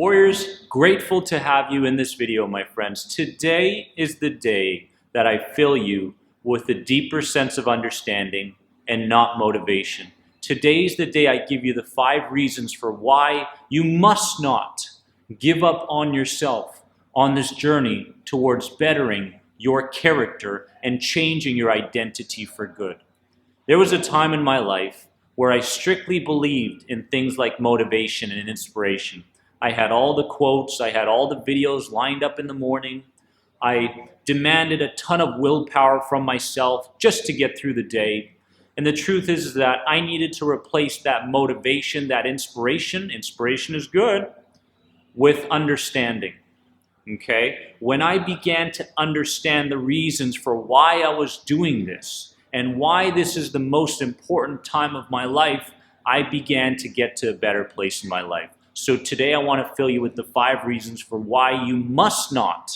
Warriors, grateful to have you in this video, my friends. Today is the day that I fill you with a deeper sense of understanding and not motivation. Today is the day I give you the 5 reasons for why you must not give up on yourself on this journey towards bettering your character and changing your identity for good. There was a time in my life where I strictly believed in things like motivation and inspiration. I had all the quotes, I had all the videos lined up in the morning. I demanded a ton of willpower from myself just to get through the day. And the truth is that I needed to replace that motivation, that inspiration is good, with understanding. Okay? When I began to understand the reasons for why I was doing this and why this is the most important time of my life, I began to get to a better place in my life. So today I want to fill you with the 5 reasons for why you must not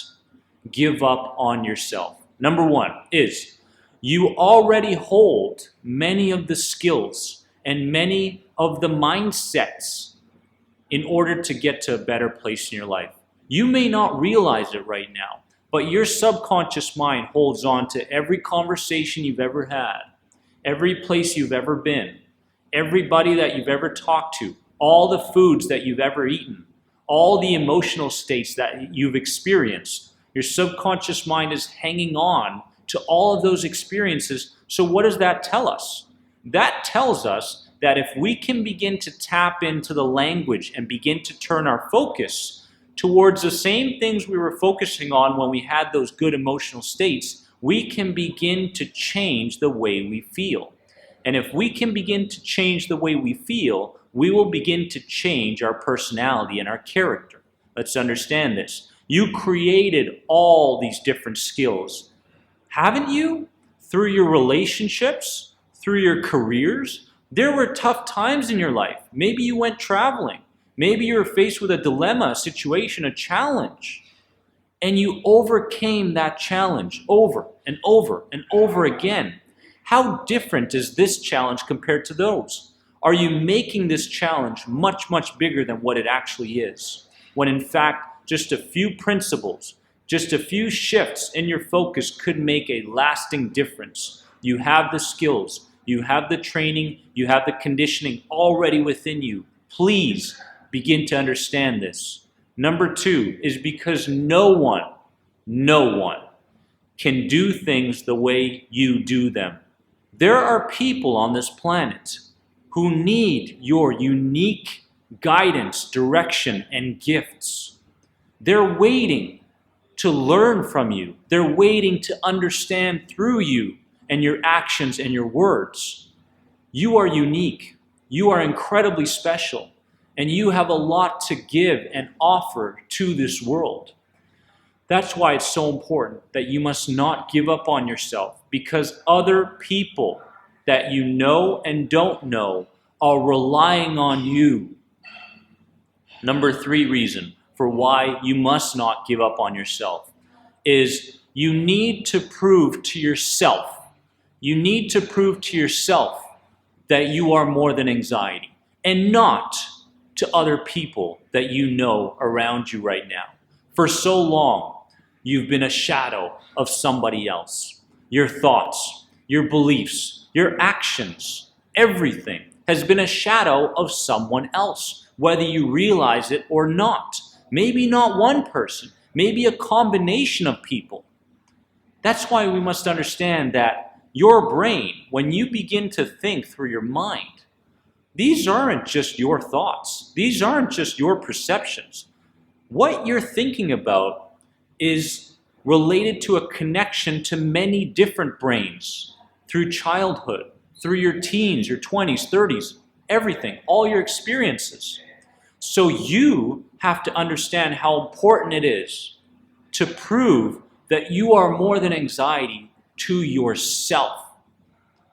give up on yourself. Number 1 is you already hold many of the skills and many of the mindsets in order to get to a better place in your life. You may not realize it right now, but your subconscious mind holds on to every conversation you've ever had, every place you've ever been, everybody that you've ever talked to, all the foods that you've ever eaten, all the emotional states that you've experienced. Your subconscious mind is hanging on to all of those experiences. So what does that tell us? That tells us that if we can begin to tap into the language and begin to turn our focus towards the same things we were focusing on when we had those good emotional states, we can begin to change the way we feel. And if we can begin to change the way we feel, we will begin to change our personality and our character. Let's understand this. You created all these different skills, haven't you? Through your relationships, through your careers. There were tough times in your life. Maybe you went traveling. Maybe you were faced with a dilemma, a situation, a challenge. And you overcame that challenge over and over and over again. How different is this challenge compared to those? Are you making this challenge much, much bigger than what it actually is? When in fact, just a few principles, just a few shifts in your focus could make a lasting difference. You have the skills, you have the training, you have the conditioning already within you. Please begin to understand this. Number 2 is because no one can do things the way you do them. There are people on this planet who need your unique guidance, direction, and gifts. They're waiting to learn from you. They're waiting to understand through you and your actions and your words. You are unique. You are incredibly special. And you have a lot to give and offer to this world. That's why it's so important that you must not give up on yourself, because other people that you know and don't know are relying on you. Number 3 reason for why you must not give up on yourself is you need to prove to yourself. You need to prove to yourself that you are more than anxiety, and not to other people that you know around you right now. For so long, you've been a shadow of somebody else. Your thoughts, your beliefs, your actions, everything has been a shadow of someone else, whether you realize it or not. Maybe not one person, maybe a combination of people. That's why we must understand that your brain, when you begin to think through your mind, these aren't just your thoughts. These aren't just your perceptions. What you're thinking about is related to a connection to many different brains through childhood, through your teens, your 20s, 30s, everything, all your experiences. So you have to understand how important it is to prove that you are more than anxiety to yourself.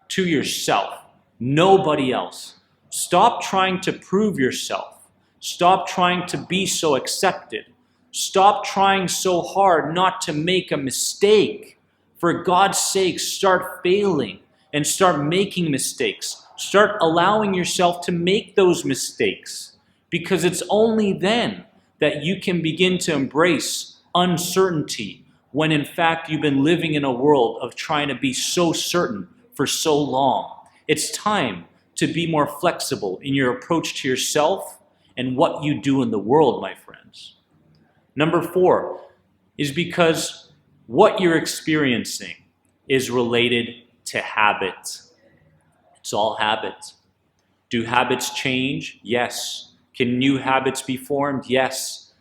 To yourself, nobody else. Stop trying to prove yourself. Stop trying to be so accepted. Stop trying so hard not to make a mistake. For God's sake, start failing and start making mistakes. Start allowing yourself to make those mistakes, because it's only then that you can begin to embrace uncertainty when in fact you've been living in a world of trying to be so certain for so long. It's time to be more flexible in your approach to yourself and what you do in the world, my friends. Number 4 is because what you're experiencing is related to habits. It's all habits. Do habits change? Yes. Can new habits be formed? Yes.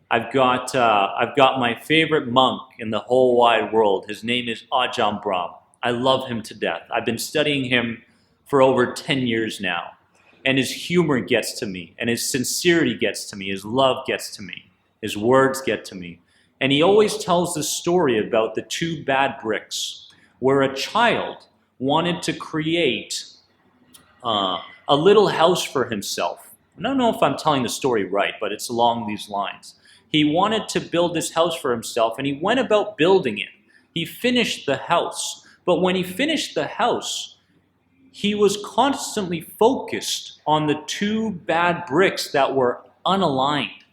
I've got my favorite monk in the whole wide world. His name is Ajahn Brahm. I love him to death. I've been studying him for over 10 years now. And his humor gets to me, and his sincerity gets to me, his love gets to me, his words get to me. And he always tells this story about the 2 bad bricks, where a child wanted to create a little house for himself. I don't know if I'm telling the story right, but it's along these lines. He wanted to build this house for himself, and he went about building it. He finished the house, but when he finished the house, he was constantly focused on the 2 bad bricks that were unaligned.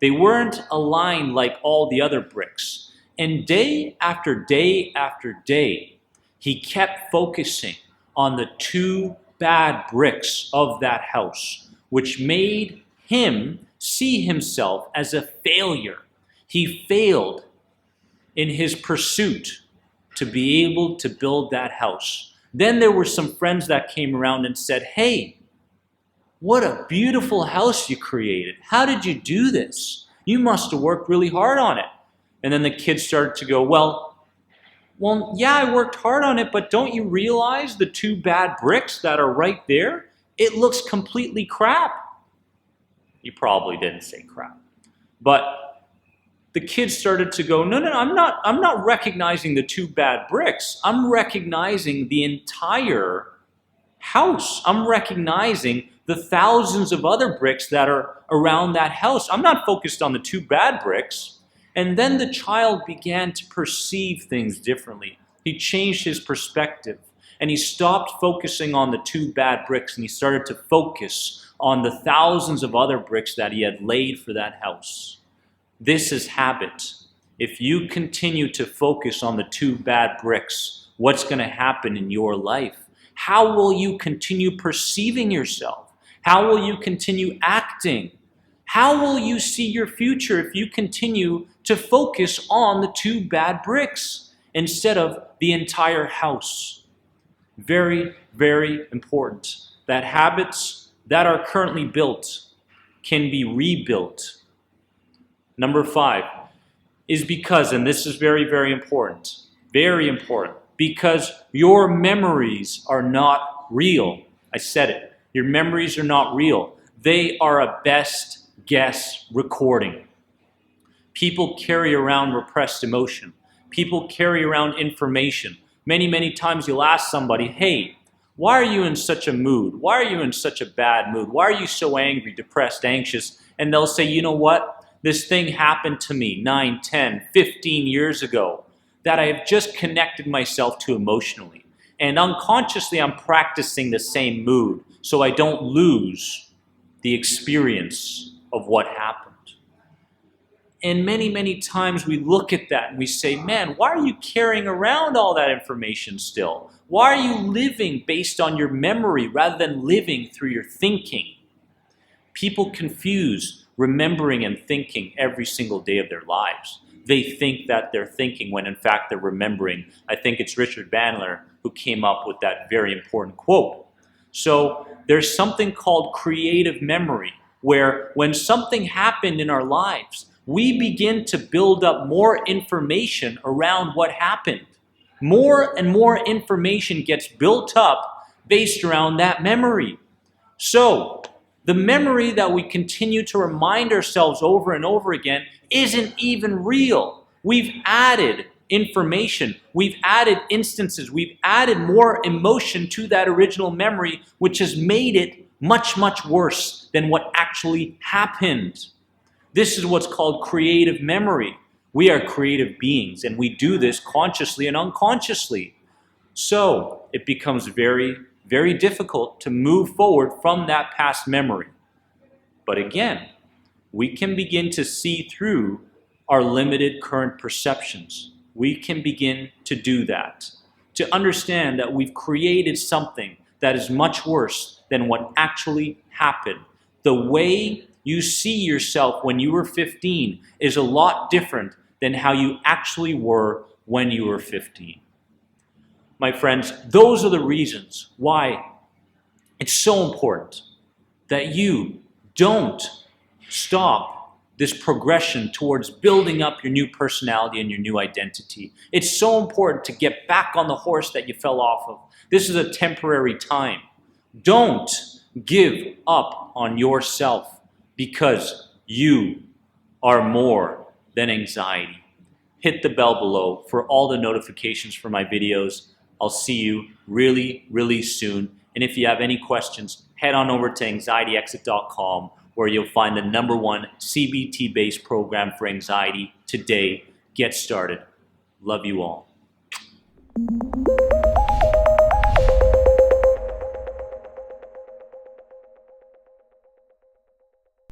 They weren't aligned like all the other bricks. And day after day after day, he kept focusing on the 2 bad bricks of that house, which made him see himself as a failure. He failed in his pursuit to be able to build that house. Then there were some friends that came around and said, "Hey, what a beautiful house you created. How did you do this? You must have worked really hard on it." And then the kids started to go, well, yeah, I worked hard on it, but don't you realize the 2 bad bricks that are right there? It looks completely crap. He probably didn't say crap. But the kids started to go, no, I'm not recognizing the 2 bad bricks. I'm recognizing the entire house. I'm recognizing the thousands of other bricks that are around that house. I'm not focused on the 2 bad bricks. And then the child began to perceive things differently. He changed his perspective, and he stopped focusing on the 2 bad bricks, and he started to focus on the thousands of other bricks that he had laid for that house. This is habit. If you continue to focus on the 2 bad bricks, what's going to happen in your life? How will you continue perceiving yourself? How will you continue acting? How will you see your future if you continue to focus on the 2 bad bricks instead of the entire house? Very, very important that habits that are currently built can be rebuilt. Number 5 is because, and this is very, very important, because your memories are not real. I said it. Your memories are not real. They are a best guess recording. People carry around repressed emotion. People carry around information. Many, many times you'll ask somebody, "Hey, why are you in such a mood? Why are you in such a bad mood? Why are you so angry, depressed, anxious?" And they'll say, "You know what? This thing happened to me 9, 10, 15 years ago that I have just connected myself to emotionally. And unconsciously, I'm practicing the same mood so I don't lose the experience of what happened." And many, many times we look at that and we say, "Man, why are you carrying around all that information still? Why are you living based on your memory rather than living through your thinking?" People confuse remembering and thinking every single day of their lives. They think that they're thinking when in fact they're remembering. I think it's Richard Bandler who came up with that very important quote. So there's something called creative memory, where when something happened in our lives, we begin to build up more information around what happened. More and more information gets built up based around that memory. So the memory that we continue to remind ourselves over and over again isn't even real. We've added information, we've added instances, we've added more emotion to that original memory, which has made it much, much worse than what actually happened. This is what's called creative memory. We are creative beings, and we do this consciously and unconsciously. So it becomes very, very difficult to move forward from that past memory. But again, we can begin to see through our limited current perceptions. We can begin to do that, to understand that we've created something that is much worse than what actually happened. The way you see yourself when you were 15 is a lot different than how you actually were when you were 15. My friends, those are the reasons why it's so important that you don't stop this progression towards building up your new personality and your new identity. It's so important to get back on the horse that you fell off of. This is a temporary time. Don't give up on yourself because you are more than anxiety. Hit the bell below for all the notifications for my videos. I'll see you really, really soon. And if you have any questions, head on over to anxietyexit.com where you'll find the #1 CBT-based program for anxiety today. Get started. Love you all.